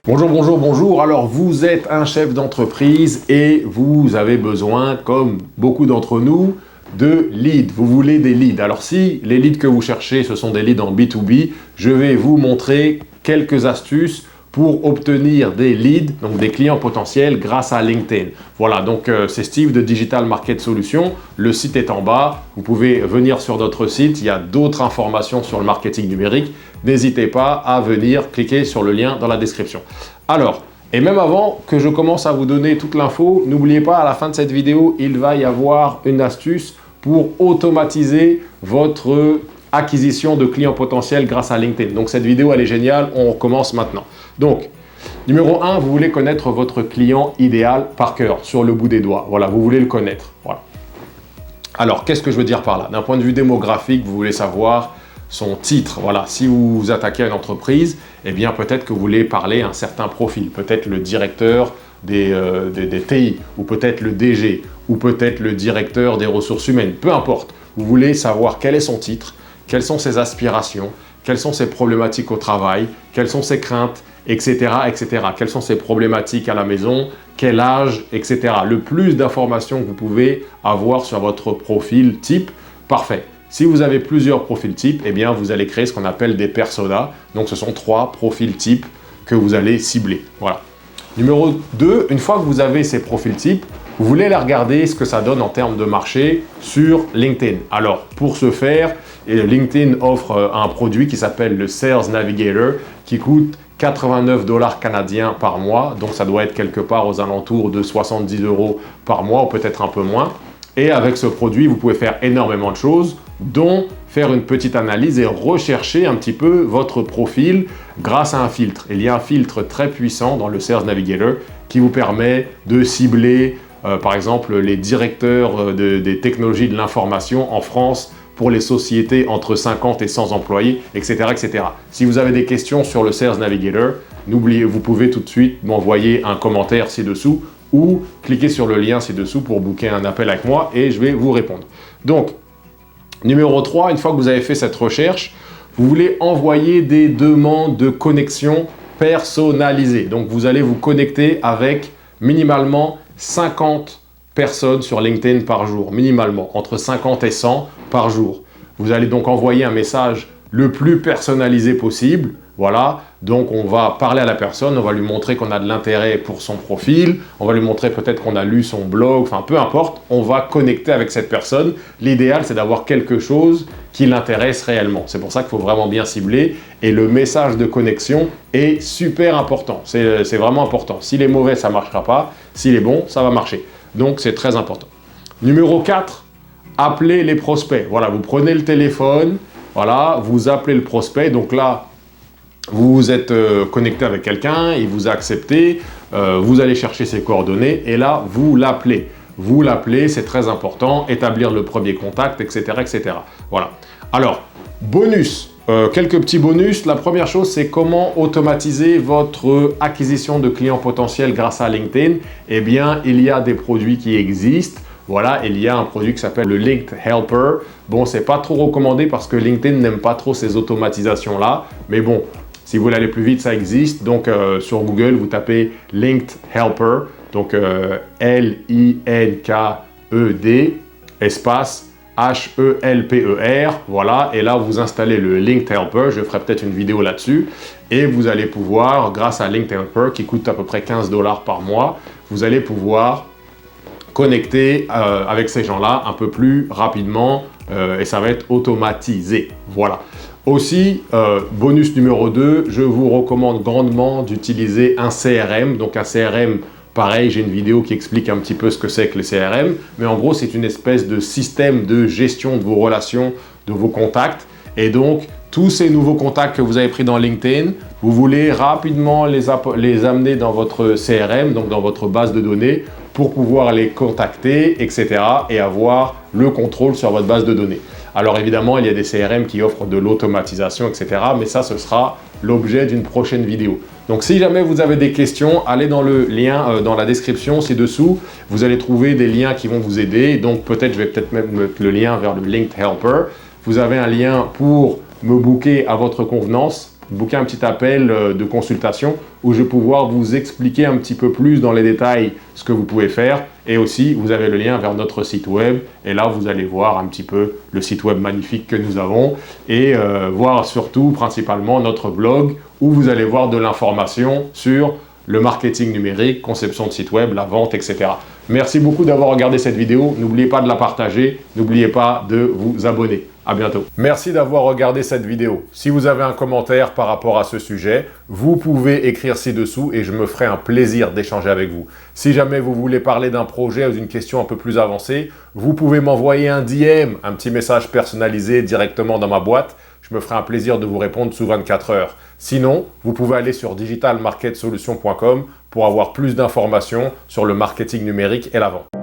Bonjour, bonjour, bonjour. Alors, vous êtes un chef d'entreprise et vous avez besoin, comme beaucoup d'entre nous, de leads. Vous voulez des leads. Alors, si les leads que vous cherchez, ce sont des leads en B2B, je vais vous montrer quelques astuces pour obtenir des leads, donc des clients potentiels grâce à LinkedIn. Voilà, donc c'est Steve de Digital Market Solutions. Le site est en bas. Vous pouvez venir sur notre site. Il y a d'autres informations sur le marketing numérique. N'hésitez pas à venir cliquer sur le lien dans la description. Alors, et même avant que je commence à vous donner toute l'info, n'oubliez pas, à la fin de cette vidéo, il va y avoir une astuce pour automatiser votre acquisition de clients potentiels grâce à LinkedIn. Donc cette vidéo, elle est géniale, on commence maintenant. Donc, numéro 1, vous voulez connaître votre client idéal par cœur, sur le bout des doigts. Voilà, vous voulez le connaître. Voilà. Alors, qu'est-ce que je veux dire par là? D'un point de vue démographique, vous voulez savoir son titre. Voilà, si vous vous attaquez à une entreprise, eh bien peut-être que vous voulez parler à un certain profil, peut-être le directeur des TI, ou peut-être le DG, ou peut-être le directeur des ressources humaines, peu importe. Vous voulez savoir quel est son titre, quelles sont ses aspirations, quelles sont ses problématiques au travail, quelles sont ses craintes, etc., etc. Quelles sont ses problématiques à la maison, quel âge, etc. Le plus d'informations que vous pouvez avoir sur votre profil type, parfait. Si vous avez plusieurs profils types, eh bien vous allez créer ce qu'on appelle des personas. Donc ce sont 3 profils types que vous allez cibler. Voilà. Numéro 2, une fois que vous avez ces profils types, vous voulez aller regarder ce que ça donne en termes de marché sur LinkedIn. Alors pour ce faire, LinkedIn offre un produit qui s'appelle le Sales Navigator qui coûte 89 $ canadiens par mois. Donc ça doit être quelque part aux alentours de 70 € par mois ou peut-être un peu moins. Et avec ce produit, vous pouvez faire énormément de choses, dont faire une petite analyse et rechercher un petit peu votre profil grâce à un filtre. Il y a un filtre très puissant dans le Sales Navigator qui vous permet de cibler, par exemple, les directeurs des technologies de l'information en France pour les sociétés entre 50 et 100 employés, etc., etc. Si vous avez des questions sur le Sales Navigator, n'oubliez, vous pouvez tout de suite m'envoyer un commentaire ci-dessous ou cliquez sur le lien ci-dessous pour booker un appel avec moi et je vais vous répondre. Donc, numéro 3, une fois que vous avez fait cette recherche, vous voulez envoyer des demandes de connexion personnalisées. Donc, vous allez vous connecter avec minimalement 50 personnes sur LinkedIn par jour, minimalement, entre 50 et 100 par jour. Vous allez donc envoyer un message le plus personnalisé possible. Voilà, donc on va parler à la personne, on va lui montrer qu'on a de l'intérêt pour son profil, on va lui montrer peut-être qu'on a lu son blog, enfin peu importe, on va connecter avec cette personne. L'idéal, c'est d'avoir quelque chose qui l'intéresse réellement. C'est pour ça qu'il faut vraiment bien cibler et le message de connexion est super important. C'est vraiment important. S'il est mauvais, ça ne marchera pas. S'il est bon, ça va marcher. Donc, c'est très important. Numéro 4, appelez les prospects. Voilà, vous prenez le téléphone, voilà, vous appelez le prospect. Donc là, vous êtes connecté avec quelqu'un, il vous a accepté, vous allez chercher ses coordonnées et là, vous l'appelez. Vous l'appelez, c'est très important, établir le premier contact, etc., etc. Voilà. Alors, bonus, quelques petits bonus. La première chose, c'est comment automatiser votre acquisition de clients potentiels grâce à LinkedIn. Eh bien, il y a des produits qui existent. Voilà, il y a un produit qui s'appelle le Linked Helper. Bon, c'est pas trop recommandé parce que LinkedIn n'aime pas trop ces automatisations-là. Mais bon, si vous voulez aller plus vite, ça existe. Donc, sur Google, vous tapez Linked Helper. Donc, L-I-N-K-E-D, espace H-E-L-P-E-R. Voilà. Et là, vous installez le Linked Helper. Je ferai peut-être une vidéo là-dessus. Et vous allez pouvoir, grâce à Linked Helper, qui coûte à peu près 15 $ par mois, vous allez pouvoir connecter avec ces gens-là un peu plus rapidement et ça va être automatisé. Voilà. Aussi, bonus numéro 2, je vous recommande grandement d'utiliser un CRM. Donc un CRM, pareil, j'ai une vidéo qui explique un petit peu ce que c'est que les CRM. Mais en gros, c'est une espèce de système de gestion de vos relations, de vos contacts. Et donc, tous ces nouveaux contacts que vous avez pris dans LinkedIn, vous voulez rapidement les amener dans votre CRM, donc dans votre base de données, pour pouvoir les contacter, etc. et avoir le contrôle sur votre base de données. Alors évidemment, il y a des CRM qui offrent de l'automatisation, etc. Mais ça, ce sera l'objet d'une prochaine vidéo. Donc si jamais vous avez des questions, allez dans le lien dans la description ci-dessous. Vous allez trouver des liens qui vont vous aider. Donc peut-être, je vais peut-être même mettre le lien vers le Linked Helper. Vous avez un lien pour me booker à votre convenance, booker un petit appel de consultation où je vais pouvoir vous expliquer un petit peu plus dans les détails ce que vous pouvez faire. Et aussi, vous avez le lien vers notre site web. Et là, vous allez voir un petit peu le site web magnifique que nous avons et voir surtout, principalement, notre blog où vous allez voir de l'information sur le marketing numérique, conception de site web, la vente, etc. Merci beaucoup d'avoir regardé cette vidéo. N'oubliez pas de la partager. N'oubliez pas de vous abonner. À bientôt. Merci d'avoir regardé cette vidéo. Si vous avez un commentaire par rapport à ce sujet, vous pouvez écrire ci-dessous et je me ferai un plaisir d'échanger avec vous. Si jamais vous voulez parler d'un projet ou d'une question un peu plus avancée, vous pouvez m'envoyer un DM, un petit message personnalisé directement dans ma boîte. Je me ferai un plaisir de vous répondre sous 24 heures. Sinon, vous pouvez aller sur digitalmarketsolutions.com pour avoir plus d'informations sur le marketing numérique et la vente.